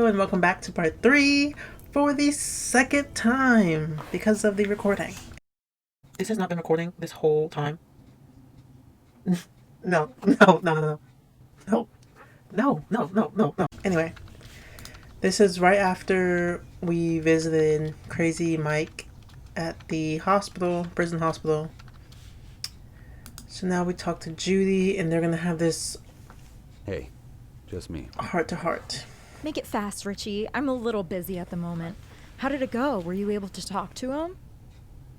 Hello and welcome back to part 3 for the second time because of the recording. This has not been recording this whole time. No. Anyway, this is right after we visited Crazy Mike at the hospital, prison hospital. So now we talk to Judy and they're gonna have this Hey, just me. heart to heart. Make it fast, Richie. I'm a little busy at the moment. How did it go? Were you able to talk to him?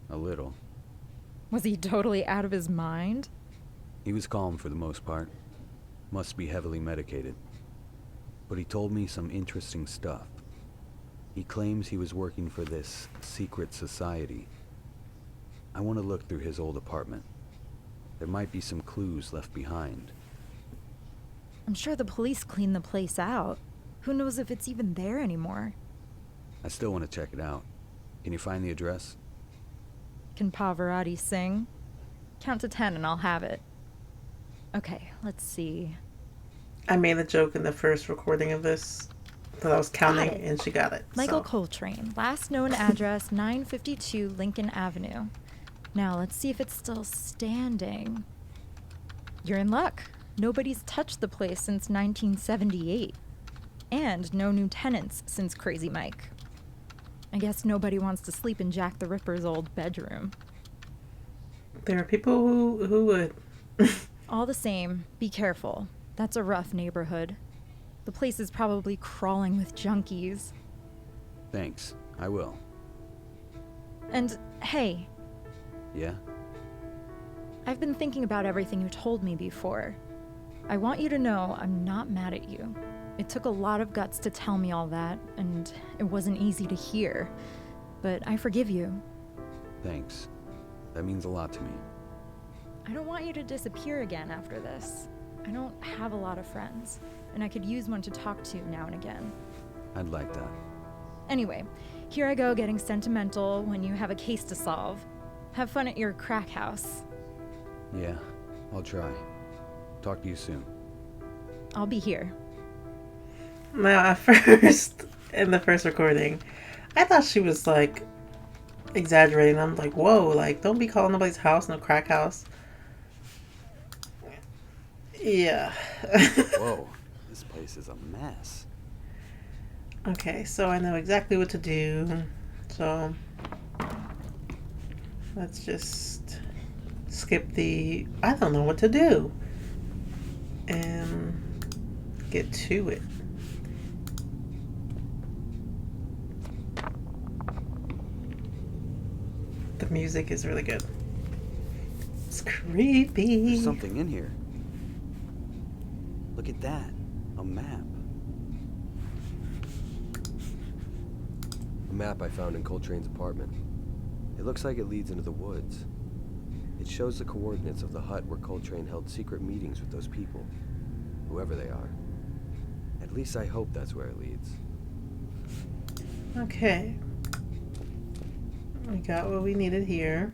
A little. Was he totally out of his mind? He was calm for the most part. Must be heavily medicated. But he told me some interesting stuff. He claims he was working for this secret society. I want to look through his old apartment. There might be some clues left behind. I'm sure the police cleaned the place out. Who knows if it's even there anymore? I still want to check it out. Can you find the address? Can Pavarotti sing? Count to 10 and I'll have it. Okay, let's see. I made a joke in the first recording of this that I was counting and she got it. Michael So. Coltrane, last known address 952 Lincoln Avenue. Now let's see if it's still standing. You're in luck. Nobody's touched the place since 1978. And no new tenants since Crazy Mike. I guess nobody wants to sleep in Jack the Ripper's old bedroom. There are people who would. All the same, be careful. That's a rough neighborhood. The place is probably crawling with junkies. Thanks, I will. And hey, Yeah? I've been thinking about everything you told me before. I want you to know I'm not mad at you. It took a lot of guts to tell me all that, and it wasn't easy to hear. But I forgive you. Thanks. That means a lot to me. I don't want you to disappear again after this. I don't have a lot of friends, and I could use one to talk to now and again. I'd like that. Anyway, here I go getting sentimental when you have a case to solve. Have fun at your crack house. Yeah, I'll try. Talk to you soon. I'll be here. Now, at first, in the first recording, I thought she was like exaggerating. I'm like, whoa, like, don't be calling nobody's house no crack house. Yeah. Whoa, this place is a mess. Okay, so I know exactly what to do. So let's just skip the I don't know what to do and get to it. The music is really good. It's creepy. There's something in here. Look at that. A map. A map I found in Coltrane's apartment. It looks like it leads into the woods. It shows the coordinates of the hut where Coltrane held secret meetings with those people, whoever they are. At least I hope that's where it leads. Okay. We got what we needed here.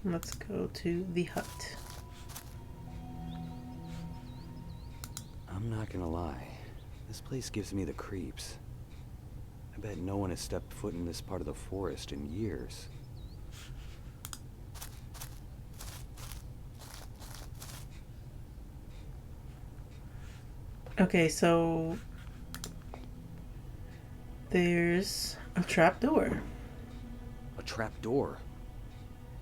Let's go to the hut. I'm not gonna lie. This place gives me the creeps. I bet no one has stepped foot in this part of the forest in years. Okay, so there's a trap door. A trap door.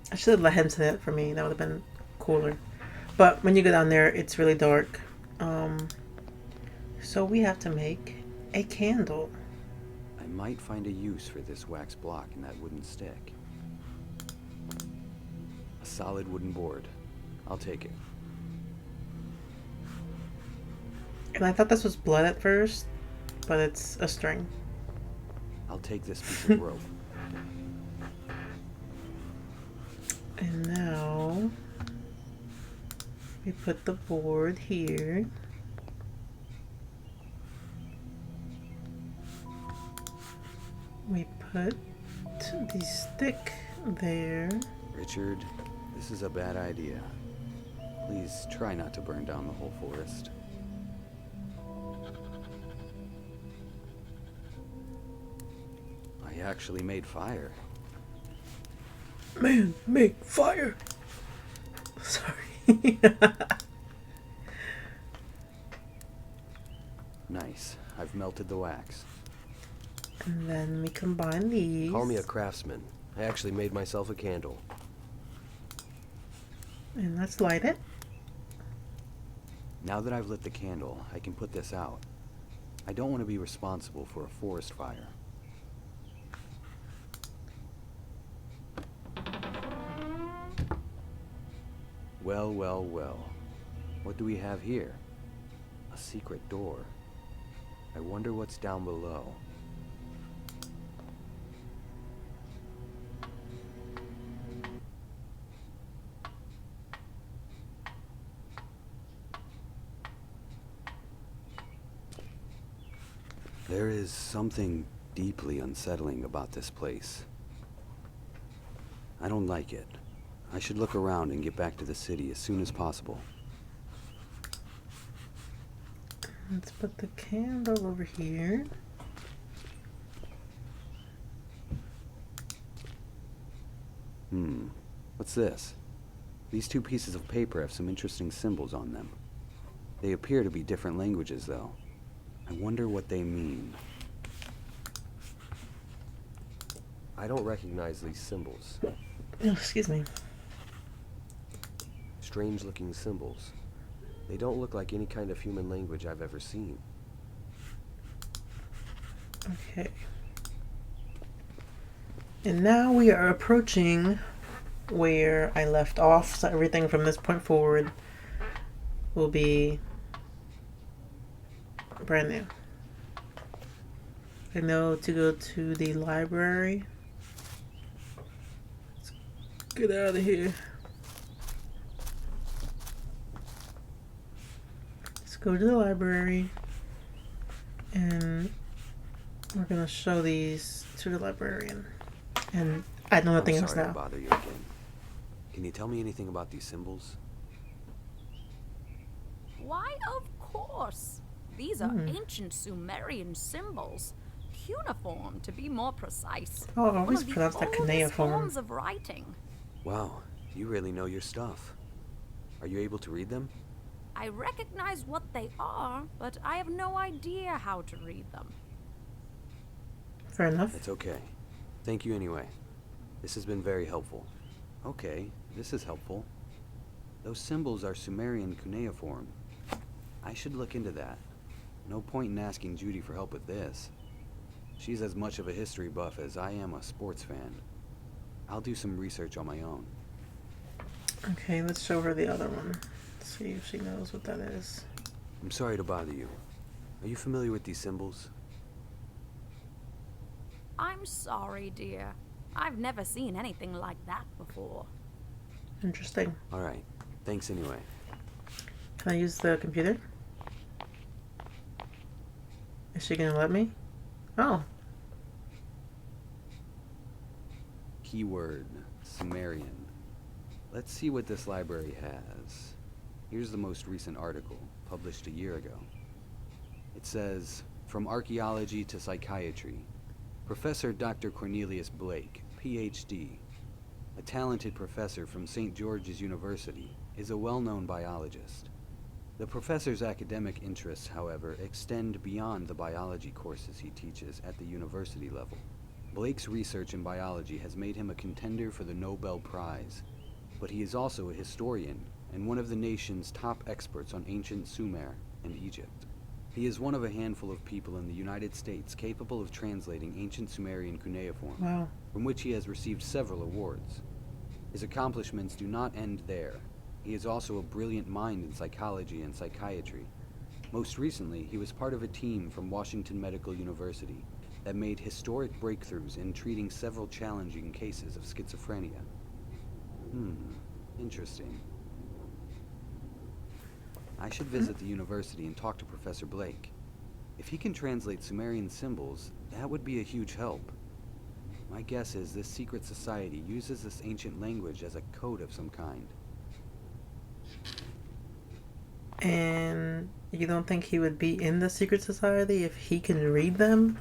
I should have let him say that for me. That would have been cooler. But when you go down there, it's really dark. So we have to make a candle. I might find a use for this wax block and that wooden stick. A solid wooden board. I'll take it. And I thought this was blood at first, but it's a string. I'll take this piece of rope. And now we put the board here. We put the stick there. Richard, this is a bad idea. Please try not to burn down the whole forest. I actually made fire. Man, make fire! Sorry. Nice. I've melted the wax. And then we combine these. Call me a craftsman. I actually made myself a candle. And let's light it. Now that I've lit the candle, I can put this out. I don't want to be responsible for a forest fire. Well, well, well. What do we have here? A secret door. I wonder what's down below. There is something deeply unsettling about this place. I don't like it. I should look around and get back to the city as soon as possible. Let's put the candle over here. What's this? These two pieces of paper have some interesting symbols on them. They appear to be different languages, though. I wonder what they mean. I don't recognize these symbols. Oh, excuse me. Strange-looking symbols. They don't look like any kind of human language I've ever seen. Okay. And now we are approaching where I left off, so everything from this point forward will be brand new. I know to go to the library. Let's get out of here. Let's go to the library and we're gonna show these to the librarian. And I know nothing I'm else sorry now. to bother you again. Can you tell me anything about these symbols? Why, of course. These are ancient Sumerian symbols. Cuneiform, to be more precise. Oh, I One always of the pronounce that oldest cuneiform. forms of writing. Wow, you really know your stuff. Are you able to read them? I recognize what they are, but I have no idea how to read them. Fair enough. It's okay. Thank you anyway. This has been very helpful. Okay, this is helpful. Those symbols are Sumerian cuneiform. I should look into that. No point in asking Judy for help with this. She's as much of a history buff as I am a sports fan. I'll do some research on my own. Okay, let's show her the other one. See if she knows what that is. I'm sorry to bother you. Are you familiar with these symbols? I'm sorry, dear. I've never seen anything like that before. Interesting. Alright, thanks anyway. Can I use the computer? Is she gonna let me? Oh. Keyword, Sumerian. Let's see what this library has. Here's the most recent article, published a year ago. It says, From Archaeology to Psychiatry, Professor Dr. Cornelius Blake, Ph.D., a talented professor from St. George's University, is a well-known biologist. The professor's academic interests, however, extend beyond the biology courses he teaches at the university level. Blake's research in biology has made him a contender for the Nobel Prize, but he is also a historian and one of the nation's top experts on ancient Sumer and Egypt. He is one of a handful of people in the United States capable of translating ancient Sumerian cuneiform, Wow. from which he has received several awards. His accomplishments do not end there. He is also a brilliant mind in psychology and psychiatry. Most recently, he was part of a team from Washington Medical University that made historic breakthroughs in treating several challenging cases of schizophrenia. Interesting. I should visit the university and talk to Professor Blake. If he can translate Sumerian symbols, that would be a huge help. My guess is this secret society uses this ancient language as a code of some kind. And you don't think he would be in the secret society if he can read them?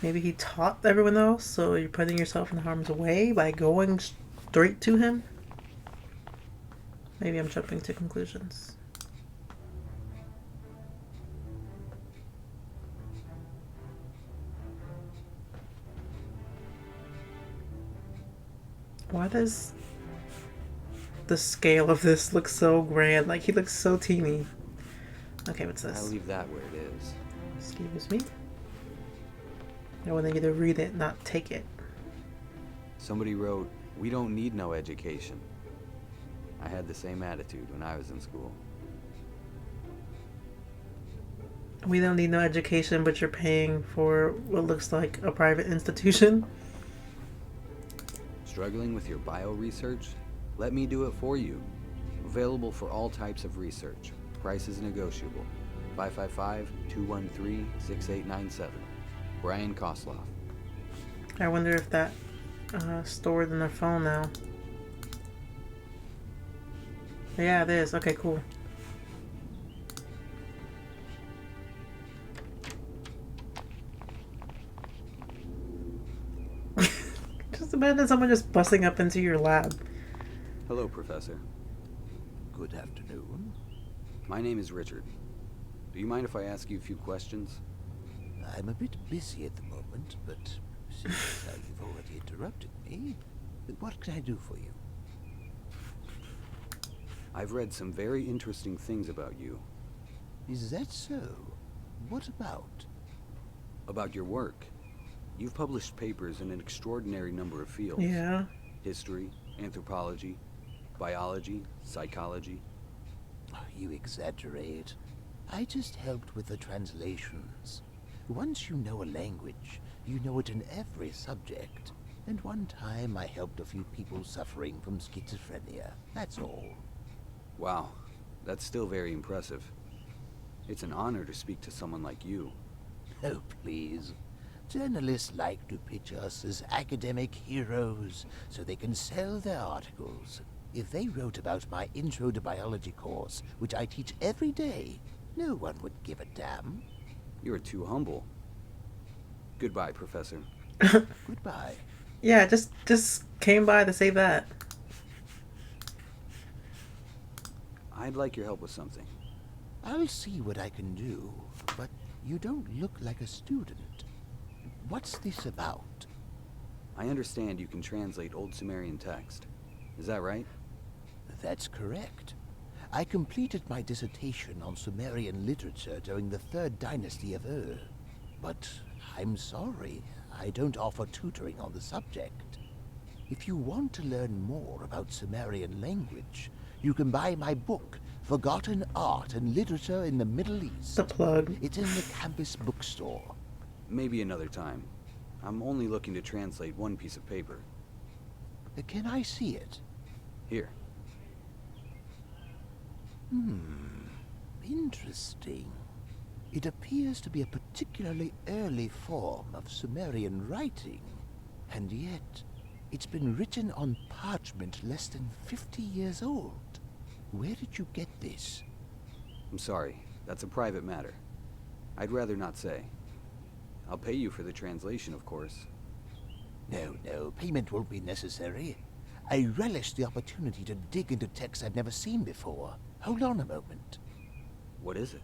Maybe he taught everyone else, so you're putting yourself in harm's way by going straight to him? Maybe I'm jumping to conclusions. Why does the scale of this look so grand? Like, he looks so teeny. Okay, what's I'll this? leave that where it is. Excuse me? I want you to read it, not take it. Somebody wrote, "We don't need no education." I had the same attitude when I was in school. We don't need no education, but you're paying for what looks like a private institution. Struggling with your bio research? Let me do it for you. Available for all types of research. Price is negotiable. 555-213-6897. Brian Kosloff. I wonder if that stored in their phone now. Yeah, it is. Okay, cool. Just imagine someone just busting up into your lab. Hello, Professor. Good afternoon. My name is Richard. Do you mind if I ask you a few questions? I'm a bit busy at the moment, but since you've already interrupted me, what can I do for you? I've read some very interesting things about you. Is that so? What about? About your work. You've published papers in an extraordinary number of fields. Yeah. History, anthropology, biology, psychology. You exaggerate. I just helped with the translations. Once you know a language, you know it in every subject. And one time I helped a few people suffering from schizophrenia. That's all. Wow, that's still very impressive. It's an honor to speak to someone like you. Oh, please. Journalists like to pitch us as academic heroes so they can sell their articles. If they wrote about my Intro to Biology course, which I teach every day, no one would give a damn. You're too humble. Goodbye, Professor. Goodbye. Yeah, just came by to say that. I'd like your help with something. I'll see what I can do, but you don't look like a student. What's this about? I understand you can translate Old Sumerian text. Is that right? That's correct. I completed my dissertation on Sumerian literature during the 3rd dynasty of Ur. But I'm sorry, I don't offer tutoring on the subject. If you want to learn more about Sumerian language, you can buy my book, Forgotten Art and Literature in the Middle East. The plug. It's in the campus bookstore. Maybe another time. I'm only looking to translate one piece of paper. Can I see it? Here. Interesting. It appears to be a particularly early form of Sumerian writing, and yet it's been written on parchment less than 50 years old. Where did you get this? I'm sorry. That's a private matter. I'd rather not say. I'll pay you for the translation, of course. No, payment won't be necessary. I relish the opportunity to dig into texts I've never seen before. Hold on a moment. What is it?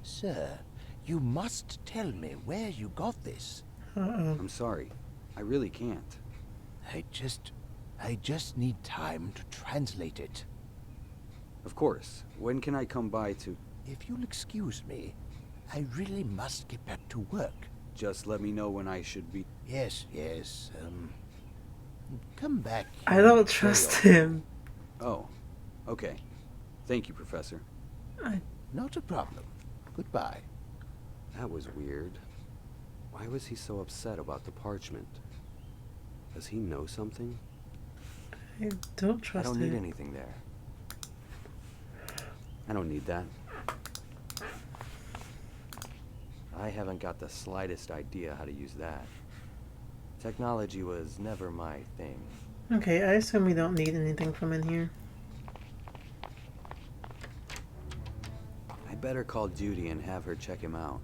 Sir, you must tell me where you got this. I'm sorry. I really can't. I just need time to translate it. Of course. When can I come by to... If you'll excuse me, I really must get back to work. Just let me know when I should be... Yes, come back. I don't trust him. Oh, okay. Thank you, Professor. Not a problem. Goodbye. That was weird. Why was he so upset about the parchment? Does he know something? I don't trust I don't him. need anything there. I don't need that. I haven't got the slightest idea how to use that. Technology was never my thing. Okay, I assume we don't need anything from in here. I better call Judy and have her check him out.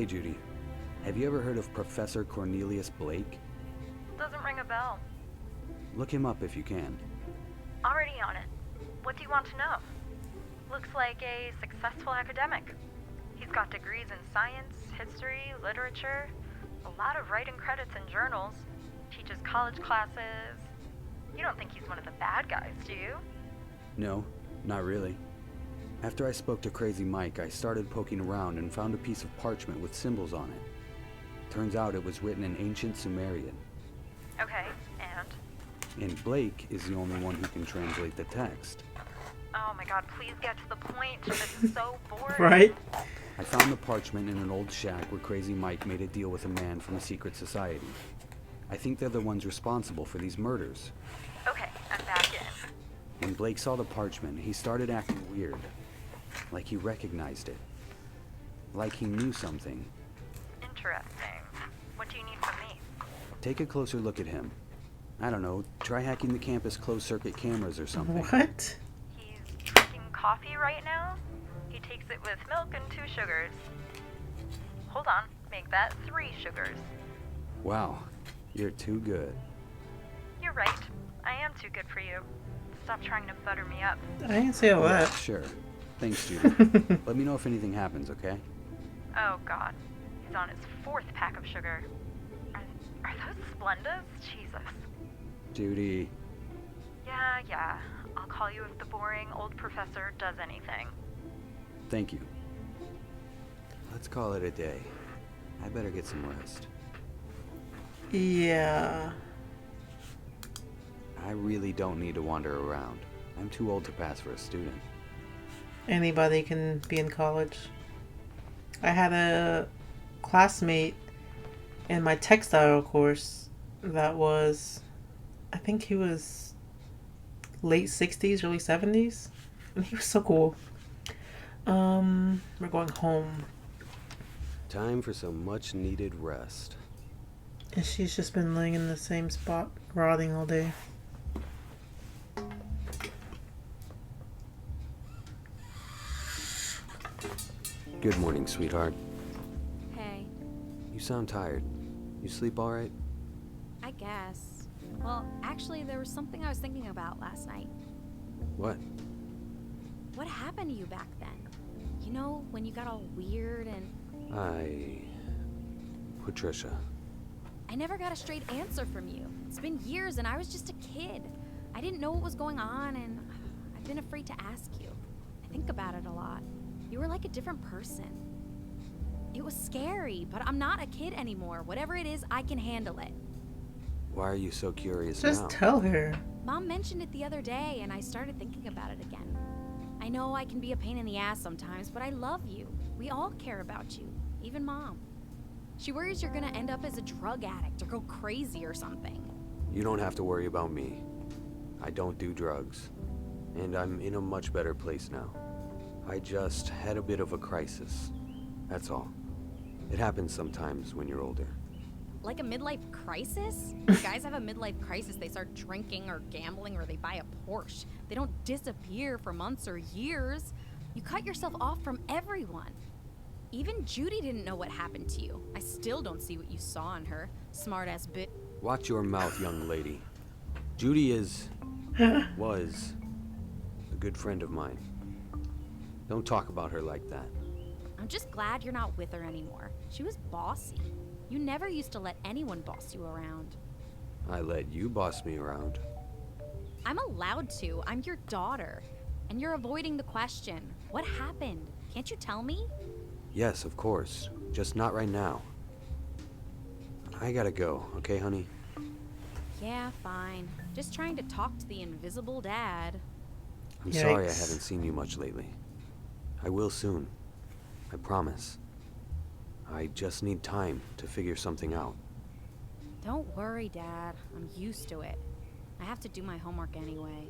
Hey, Judy. Have you ever heard of Professor Cornelius Blake? Doesn't ring a bell. Look him up if you can. Already on it. What do you want to know? Looks like a successful academic. He's got degrees in science, history, literature, a lot of writing credits in journals, teaches college classes. You don't think he's one of the bad guys, do you? No, not really. After I spoke to Crazy Mike, I started poking around and found a piece of parchment with symbols on it. Turns out it was written in ancient Sumerian. Okay, and? And Blake is the only one who can translate the text. Oh my god, please get to the point. This is so boring. Right? I found the parchment in an old shack where Crazy Mike made a deal with a man from a secret society. I think they're the ones responsible for these murders. Okay, I'm back in. When Blake saw the parchment, he started acting weird. Like he recognized it. Like he knew something. Interesting. What do you need from me? Take a closer look at him. I don't know, try hacking the campus closed-circuit cameras or something. What? He's drinking coffee right now. He takes it with milk and 2 sugars. Hold on, make that 3 sugars. Wow, you're too good. You're right. I am too good for you. Stop trying to butter me up. I didn't say all Yeah, that. sure. Thanks, Judy. Let me know if anything happens, okay? Oh god. He's on his 4th pack of sugar. Are those Splendas? Jesus. Judy. Yeah. I'll call you if the boring old professor does anything. Thank you. Let's call it a day. I better get some rest. Yeah. I really don't need to wander around. I'm too old to pass for a student. Anybody can be in college. I had a classmate in my textile course that was, I think he was late 60s, early 70s. And he was so cool. We're going home. Time for some much-needed rest. And she's just been laying in the same spot, rotting all day. Good morning, sweetheart. Hey, You sound tired. You sleep all right? I guess. Well, actually, there was something I was thinking about last night. What? What happened to you back then? You know, when you got all weird and Patricia. I never got a straight answer from you. It's been years and I was just a kid. I didn't know what was going on and I've been afraid to ask you. I think about it a lot. You were like a different person. It was scary, but I'm not a kid anymore. Whatever it is, I can handle it. Why are you so curious Just now? tell her. Mom mentioned it the other day and I started thinking about it again. I know I can be a pain in the ass sometimes, but I love you. We all care about you, even Mom. She worries you're gonna end up as a drug addict or go crazy or something. You don't have to worry about me. I don't do drugs. And I'm in a much better place now. I just had a bit of a crisis. That's all. It happens sometimes when you're older. Like a midlife crisis? When guys have a midlife crisis, they start drinking or gambling or they buy a Porsche. They don't disappear for months or years. You cut yourself off from everyone. Even Judy didn't know what happened to you. I still don't see what you saw in her. Smart-ass bitch. Watch your mouth, young lady. Judy was a good friend of mine. Don't talk about her like that. I'm just glad you're not with her anymore. She was bossy. You never used to let anyone boss you around. I let you boss me around. I'm allowed to. I'm your daughter. And you're avoiding the question. What happened? Can't you tell me? Yes, of course. Just not right now. I gotta go, okay, honey? Yeah, fine. Just trying to talk to the invisible dad. I'm sorry I Yikes. haven't seen you much lately. I will soon. I promise. I just need time to figure something out. Don't worry, Dad. I'm used to it. I have to do my homework anyway.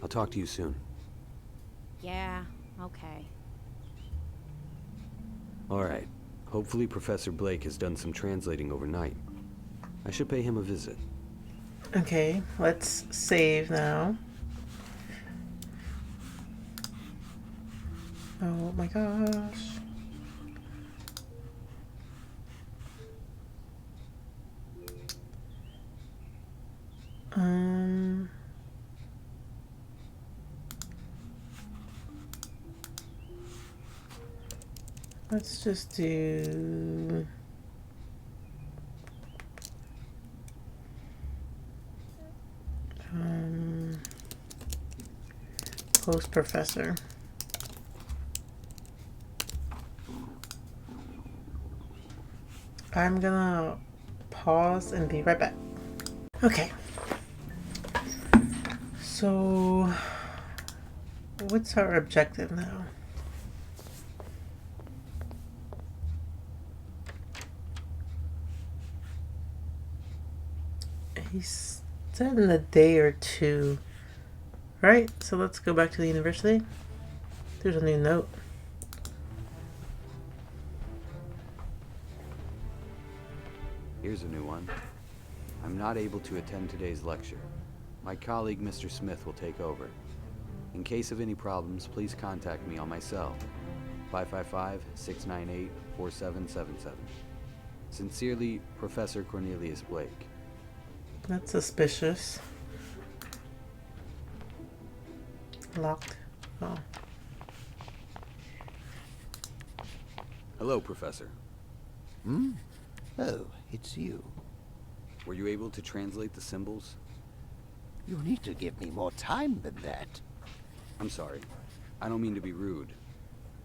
I'll talk to you soon. Yeah, okay. Alright. Hopefully Professor Blake has done some translating overnight. I should pay him a visit. Okay, let's save now. Oh my gosh. Um, let's just do post professor. I'm gonna pause and be right back. Okay. So, what's our objective now? He said in a day or two, right? So let's go back to the university. There's a new note. Here's a new one. I'm not able to attend today's lecture. My colleague, Mr. Smith, will take over. In case of any problems, please contact me on my cell, 555-698-4777. Sincerely, Professor Cornelius Blake. That's suspicious. Locked. Oh. Hello, Professor. Hmm? Oh, it's you. Were you able to translate the symbols? You need to give me more time than that. I'm sorry. I don't mean to be rude.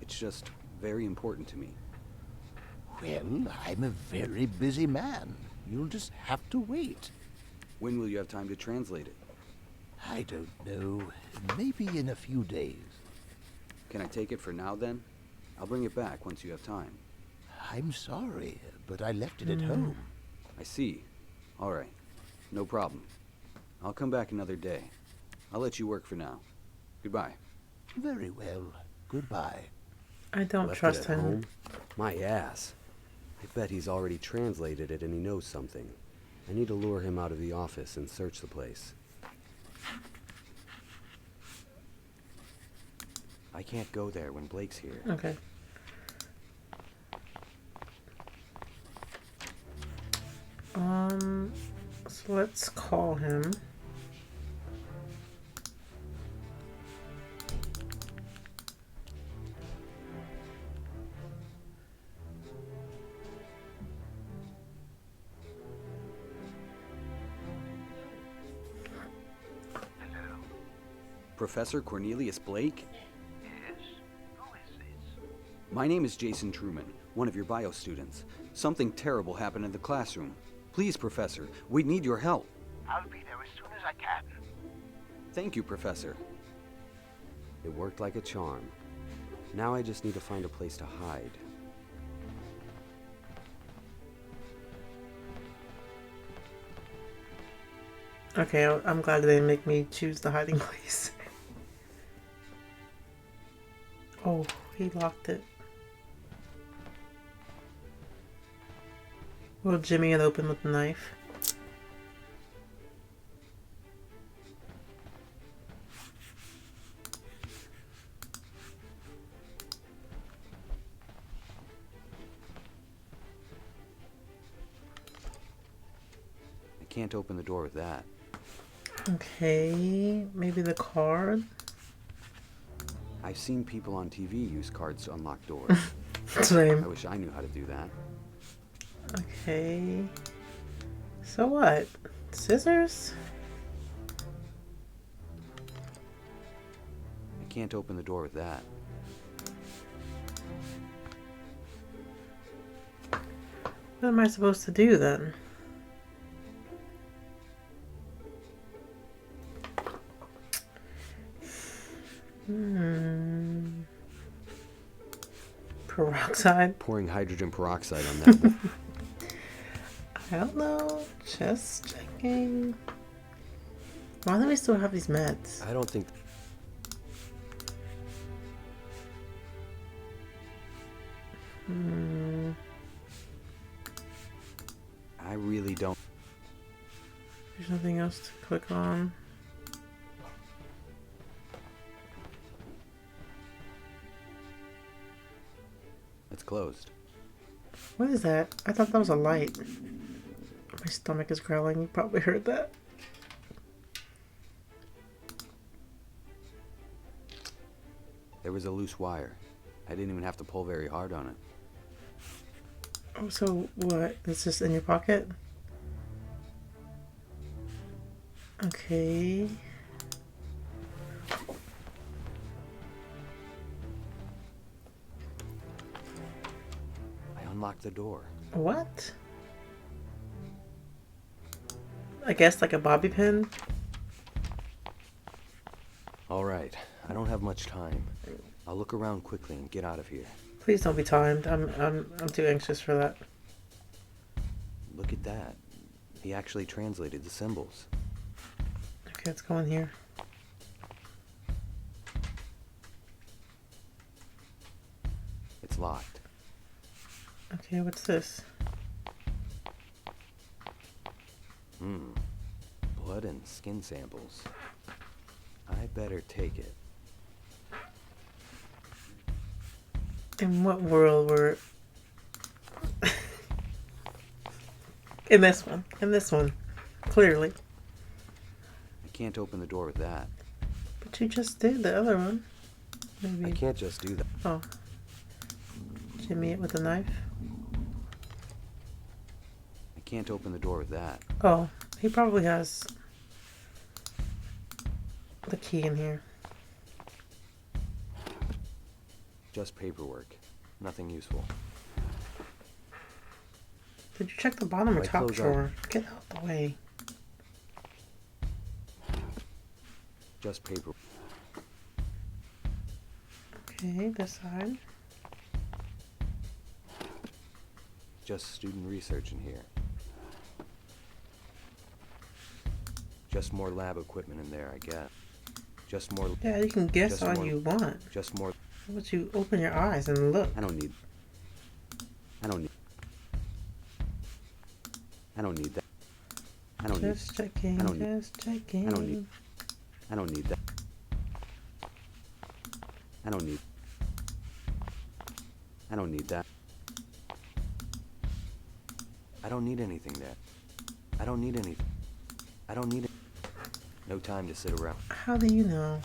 It's just very important to me. Well, I'm a very busy man. You'll just have to wait. When will you have time to translate it? I don't know. Maybe in a few days. Can I take it for now, then? I'll bring it back once you have time. I'm sorry, but I left it at home. I see. All right. No problem. I'll come back another day. I'll let you work for now. Goodbye. Very well. Goodbye. I don't Left trust it at him. home? My ass. I bet he's already translated it and he knows something. I need to lure him out of the office and search the place. I can't go there when Blake's here. Okay. So let's call him. Professor Cornelius Blake? Yes? Who is this? My name is Jason Truman, one of your bio students. Something terrible happened in the classroom. Please, Professor, we need your help. I'll be there as soon as I can. Thank you, Professor. It worked like a charm. Now I just need to find a place to hide. Okay, I'm glad they didn't make me choose the hiding place. Oh, he locked it. Will Jimmy open with the knife? I can't open the door with that. Okay, maybe the card? I've seen people on TV use cards to unlock doors. I Same. wish I knew how to do that. Okay. So what? Scissors? I can't open the door with that. What am I supposed to do then? Peroxide? Pouring hydrogen peroxide on that. I don't know. Just checking. Why do we still have these meds? I don't think... I really don't. There's nothing else to click on. It's closed. What is that? I thought that was a light. My stomach is growling. You probably heard that. There was a loose wire. I didn't even have to pull very hard on it. Oh, so what? It's just in your pocket? Okay. I unlocked the door. What? I guess like a bobby pin? All right, I don't have much time. I'll look around quickly and get out of here. Please don't be timed. I'm too anxious for that. Look at that. He actually translated the symbols. Okay, let's go in here. It's locked. Okay, what's this? Blood and skin samples. I better take it. In what world were... In this one. In this one. Clearly. I can't open the door with that. But you just did the other one. Maybe. I can't just do that. Oh. Jimmy it with a knife? I can't open the door with that. Oh. He probably has the key in here. Just paperwork. Nothing useful. Did you check the bottom or My top clothes drawer? Get out the way. Just paper. Okay, this side. Just student research in here. Just more lab equipment in there, I guess. Just more. Yeah, you can guess Just all more- you want. Just more. How about you open your eyes and look? I don't need that. I don't need that. I don't need. Just checking, I don't need- just checking. I don't need. I don't need that. I don't need. I don't need that. I don't need anything there. I don't need anything. I don't need it. No time to sit around. How do you know?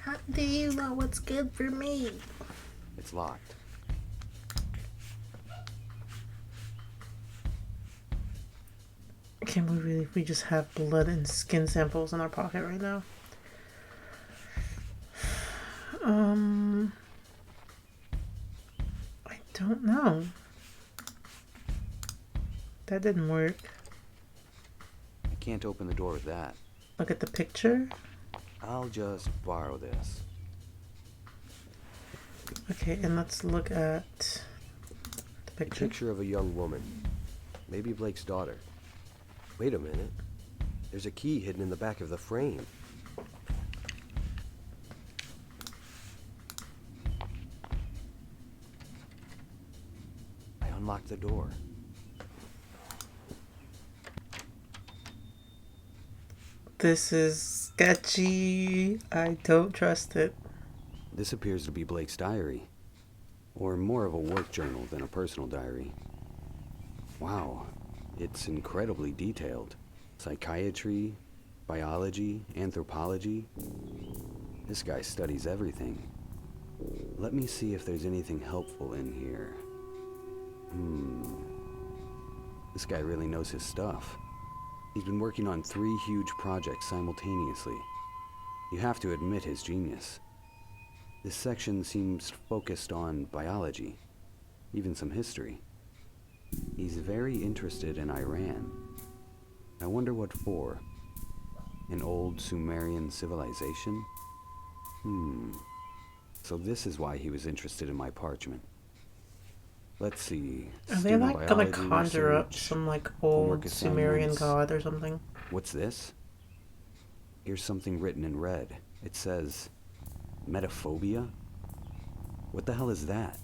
How do you know what's good for me? It's locked. I can't believe we just have blood and skin samples in our pocket right now. I don't know. That didn't work. I can't open the door with that. Look at the picture. I'll just borrow this. Okay, and let's look at the A picture. picture of a young woman. Maybe Blake's daughter. Wait a minute. There's a key hidden in the back of the frame. I unlocked the door. This is sketchy. I don't trust it. This appears to be Blake's diary, or more of a work journal than a personal diary. Wow, it's incredibly detailed. Psychiatry, biology, anthropology. This guy studies everything. Let me see if there's anything helpful in here. This guy really knows his stuff. He's been working on 3 huge projects simultaneously. You have to admit his genius. This section seems focused on biology, even some history. He's very interested in Iran. I wonder what for. An old Sumerian civilization? So this is why he was interested in my parchment. Let's see. Are they Student like gonna biology conjure up research, some like homework old Sumerian assignments. god or something? What's this? Here's something written in red. It says, Metaphobia? What the hell is that?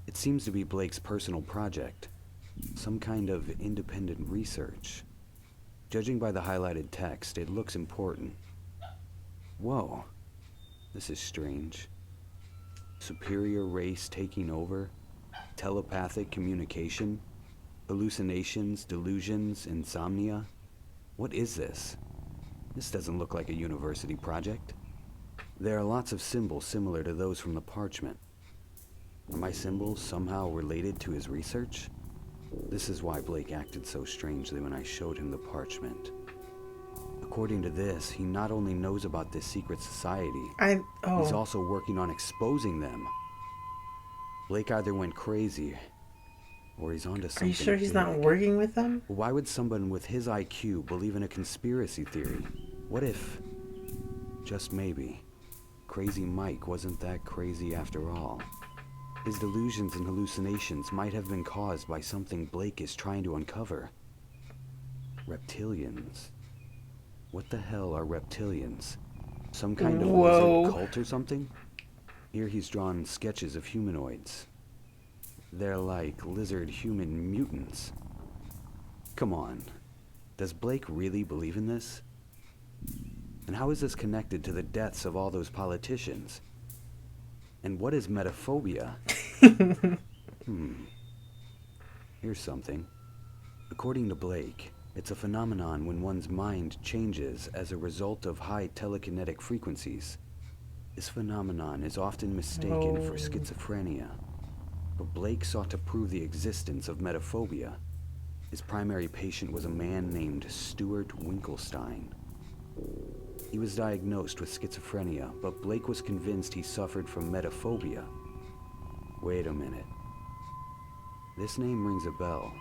It seems to be Blake's personal project. Some kind of independent research. Judging by the highlighted text, it looks important. Whoa. This is strange. Superior race taking over? Telepathic communication? Hallucinations, delusions, insomnia? What is this? This doesn't look like a university project. There are lots of symbols similar to those from the parchment. Are my symbols somehow related to his research? This is why Blake acted so strangely when I showed him the parchment. According to this, he not only knows about this secret society, he's also working on exposing them. Blake either went crazy, or he's onto something. Are you sure he's big. not working with them? Why would someone with his IQ believe in a conspiracy theory? What if, just maybe, Crazy Mike wasn't that crazy after all? His delusions and hallucinations might have been caused by something Blake is trying to uncover. Reptilians. What the hell are reptilians? Some kind of lizard cult or something? Here he's drawn sketches of humanoids. They're like lizard-human mutants. Come on. Does Blake really believe in this? And how is this connected to the deaths of all those politicians? And what is metaphobia? Here's something. According to Blake, it's a phenomenon when one's mind changes as a result of high telekinetic frequencies. This phenomenon is often mistaken for schizophrenia. But Blake sought to prove the existence of metaphobia. His primary patient was a man named Stuart Winkelstein. He was diagnosed with schizophrenia, but Blake was convinced he suffered from metaphobia. Wait a minute. This name rings a bell.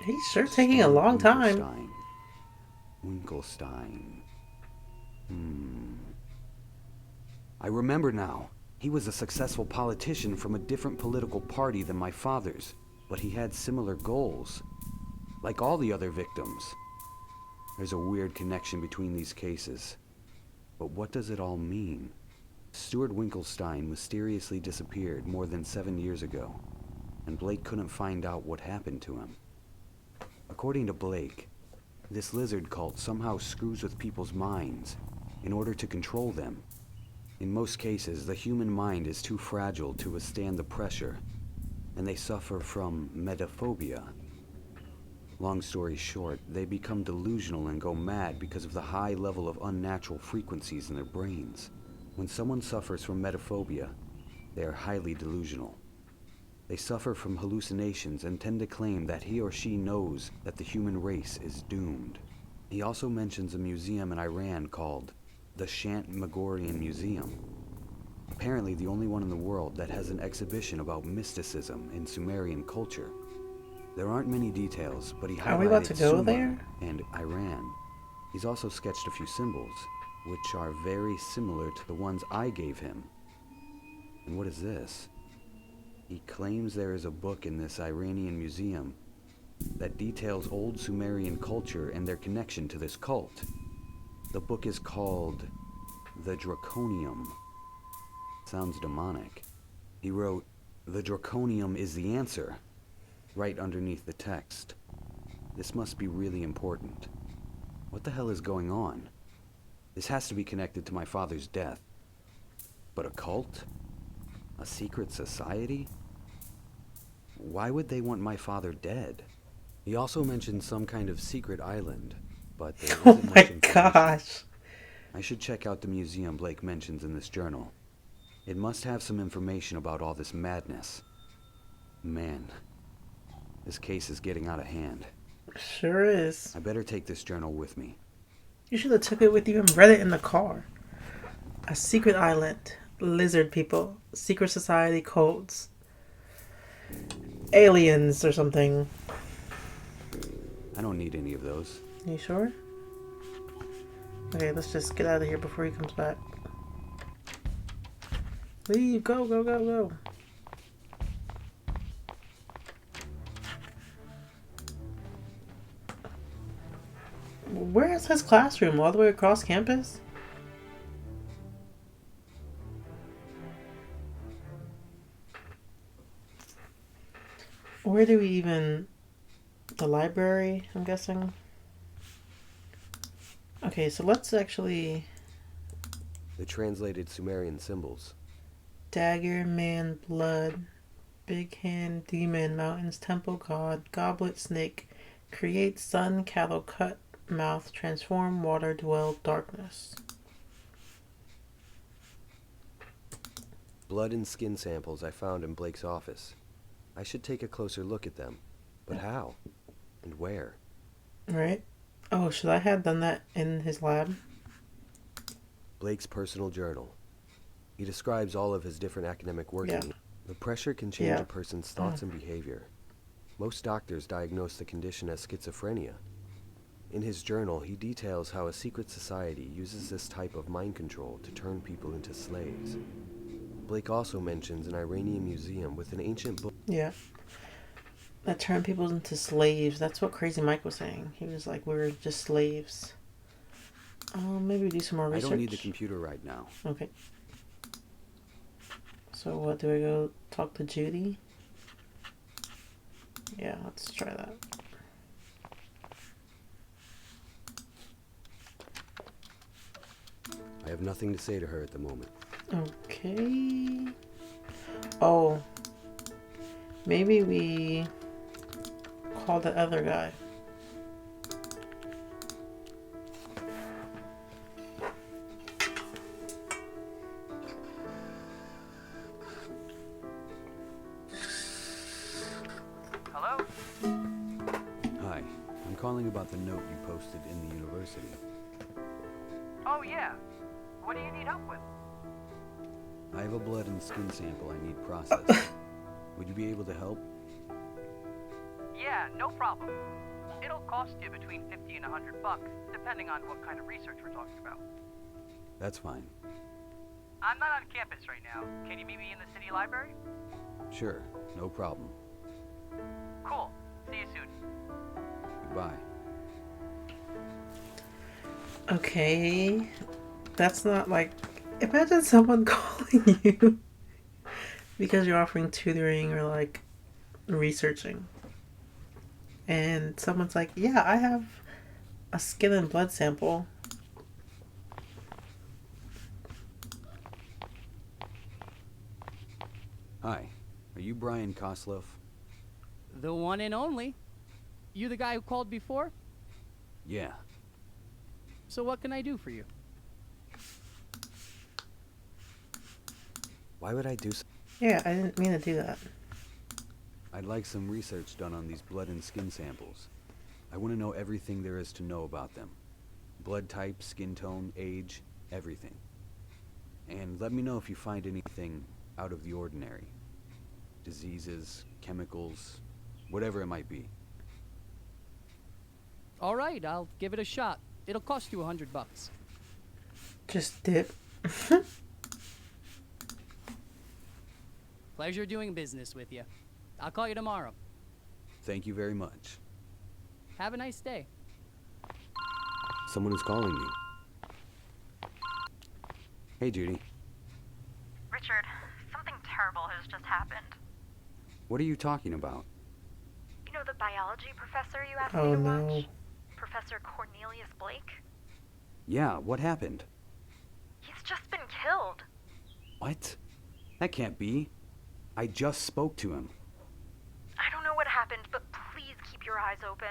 He's sure taking a long time. Winkelstein. I remember now. He was a successful politician from a different political party than my father's, but he had similar goals. Like all the other victims. There's a weird connection between these cases. But what does it all mean? Stuart Winkelstein mysteriously disappeared more than 7 years ago, and Blake couldn't find out what happened to him. According to Blake, this lizard cult somehow screws with people's minds in order to control them. In most cases, the human mind is too fragile to withstand the pressure, and they suffer from metaphobia. Long story short, they become delusional and go mad because of the high level of unnatural frequencies in their brains. When someone suffers from metaphobia, they are highly delusional. They suffer from hallucinations and tend to claim that he or she knows that the human race is doomed. He also mentions a museum in Iran called the Shant-Magorian Museum. Apparently the only one in the world that has an exhibition about mysticism in Sumerian culture. There aren't many details, but he highlighted Are we about to go Sumer there? and Iran. He's also sketched a few symbols, which are very similar to the ones I gave him. And what is this? He claims there is a book in this Iranian museum that details old Sumerian culture and their connection to this cult. The book is called The Draconium. Sounds demonic. He wrote, "The Draconium is the answer," right underneath the text. This must be really important. What the hell is going on? This has to be connected to my father's death. But a cult? A secret society? Why would they want my father dead? He also mentioned some kind of secret island, but there Oh isn't my much information. gosh. I should check out the museum Blake mentions in this journal. It must have some information about all this madness. Man, this case is getting out of hand. Sure is. I better take this journal with me. You should have took it with you and read it in the car. A secret island. Lizard people. Secret society cults. Aliens or something. I don't need any of those. You sure? Okay, let's just get out of here before he comes back. Leave. Go, go, go, go. Where is his classroom? All the way across campus? Where do we even... The library, I'm guessing? Okay, so let's actually... The translated Sumerian symbols. Dagger, man, blood, big hand, demon, mountains, temple, god, goblet, snake, create, sun, cattle, cut, mouth, transform, water, dwell, darkness. Blood and skin samples I found in Blake's office. I should take a closer look at them. But how? And where? Right? Oh, should I have done that in his lab? Blake's personal journal. He describes all of his different academic work. Yeah. The pressure can change Yeah. a person's thoughts and behavior. Most doctors diagnose the condition as schizophrenia. In his journal, he details how a secret society uses this type of mind control to turn people into slaves. Blake also mentions an Iranian museum with an ancient book. Yeah. That turned people into slaves. That's what Crazy Mike was saying. He was like, we're just slaves. Maybe do some more I research. don't need the computer right now. Okay. So what, do I go talk to Judy? Yeah, let's try that. I have nothing to say to her at the moment. Okay. Oh. Maybe we call the other guy. Hello? Hi, I'm calling about the note you posted in the university. Oh, yeah. What do you need help with? I have a blood and skin sample I need processed. Would you be able to help? Yeah, no problem. It'll cost you between 50 and $100, depending on what kind of research we're talking about. That's fine. I'm not on campus right now. Can you meet me in the city library? Sure, no problem. Cool. See you soon. Goodbye. Okay. That's not like... Imagine someone calling you because you're offering tutoring or like researching. And someone's like, yeah, I have a skin and blood sample. Hi, are you Brian Kosloff? The one and only. You the guy who called before? Yeah. So what can I do for you? Why would I do so? Yeah, I didn't mean to do that. I'd like some research done on these blood and skin samples. I want to know everything there is to know about them. Blood type, skin tone, age, everything. And let me know if you find anything out of the ordinary. Diseases, chemicals, whatever it might be. All right, I'll give it a shot. It'll cost you $100. Just dip. Pleasure doing business with you. I'll call you tomorrow. Thank you very much. Have a nice day. Someone is calling me. Hey, Judy. Richard, something terrible has just happened. What are you talking about? You know the biology professor you asked Oh me to no. watch? Professor Cornelius Blake? Yeah, what happened? He's just been killed. What? That can't be. I just spoke to him. I don't know what happened, but please keep your eyes open.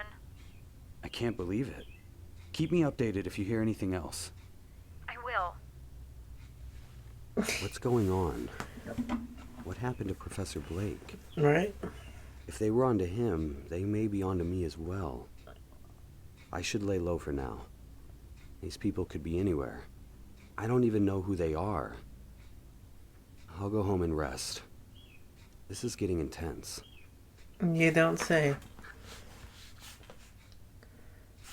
I can't believe it. Keep me updated if you hear anything else. I will. What's going on? What happened to Professor Blake? Right? If they were onto him, they may be onto me as well. I should lay low for now. These people could be anywhere. I don't even know who they are. I'll go home and rest. This is getting intense. You don't say.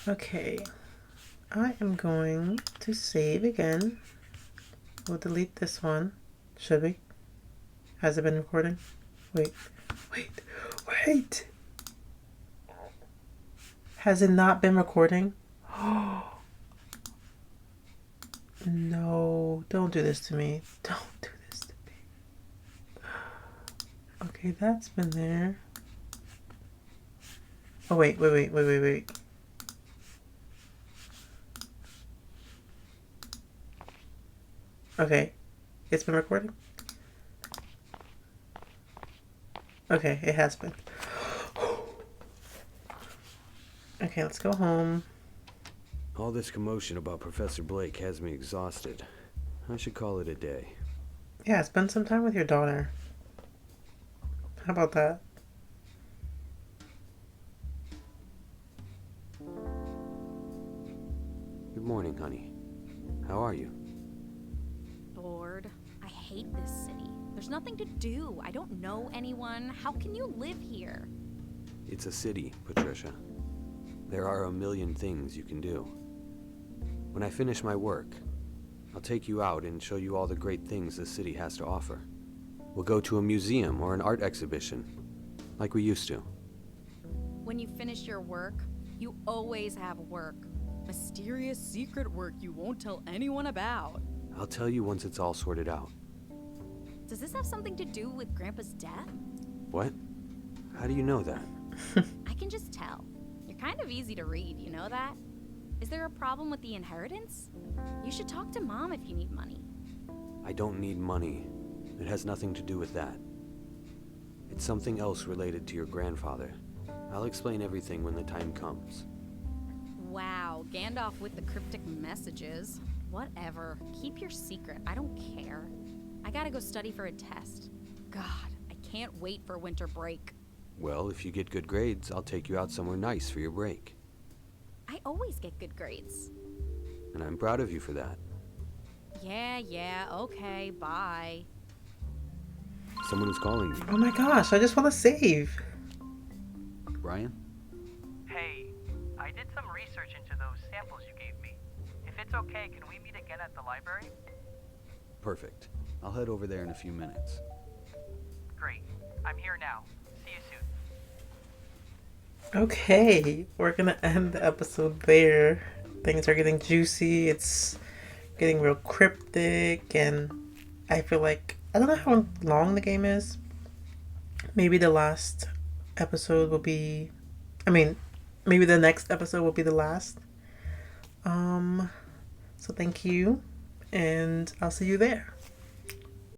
Okay. I am going to save again. We'll delete this one. Should we? Has it been recording? Wait. Wait! Has it not been recording? No, don't do this to me. Don't do this to me. Okay, that's been there. Oh, wait. Okay, it's been recording? Okay, it has been. Okay, let's go home. All this commotion about Professor Blake has me exhausted. I should call it a day. Yeah, spend some time with your daughter. How about that? Good morning, honey. How are you? Bored. I hate this city. There's nothing to do. I don't know anyone. How can you live here? It's a city, Patricia. There are a million things you can do. When I finish my work, I'll take you out and show you all the great things the city has to offer. We'll go to a museum or an art exhibition, like we used to. When you finish your work, you always have work. Mysterious secret work you won't tell anyone about. I'll tell you once it's all sorted out. Does this have something to do with Grandpa's death? What? How do you know that? I can just tell. You're kind of easy to read, you know that? Is there a problem with the inheritance? You should talk to Mom if you need money. I don't need money. It has nothing to do with that. It's something else related to your grandfather. I'll explain everything when the time comes. Wow, Gandalf with the cryptic messages. Whatever. Keep your secret. I don't care. I gotta go study for a test. God, I can't wait for winter break. Well, if you get good grades, I'll take you out somewhere nice for your break. I always get good grades. And I'm proud of you for that. Yeah, okay, bye. Someone is calling you. Oh my gosh, I just want to save. Brian? Hey, I did some research into those samples you gave me. If it's okay, can we meet again at the library? Perfect. I'll head over there in a few minutes. Great. I'm here now. See you soon. Okay, we're gonna end the episode there. Things are getting juicy, it's getting real cryptic, and I feel like, I don't know how long the game is. Maybe the last episode will be, maybe the next episode will be the last. So thank you, and I'll see you there.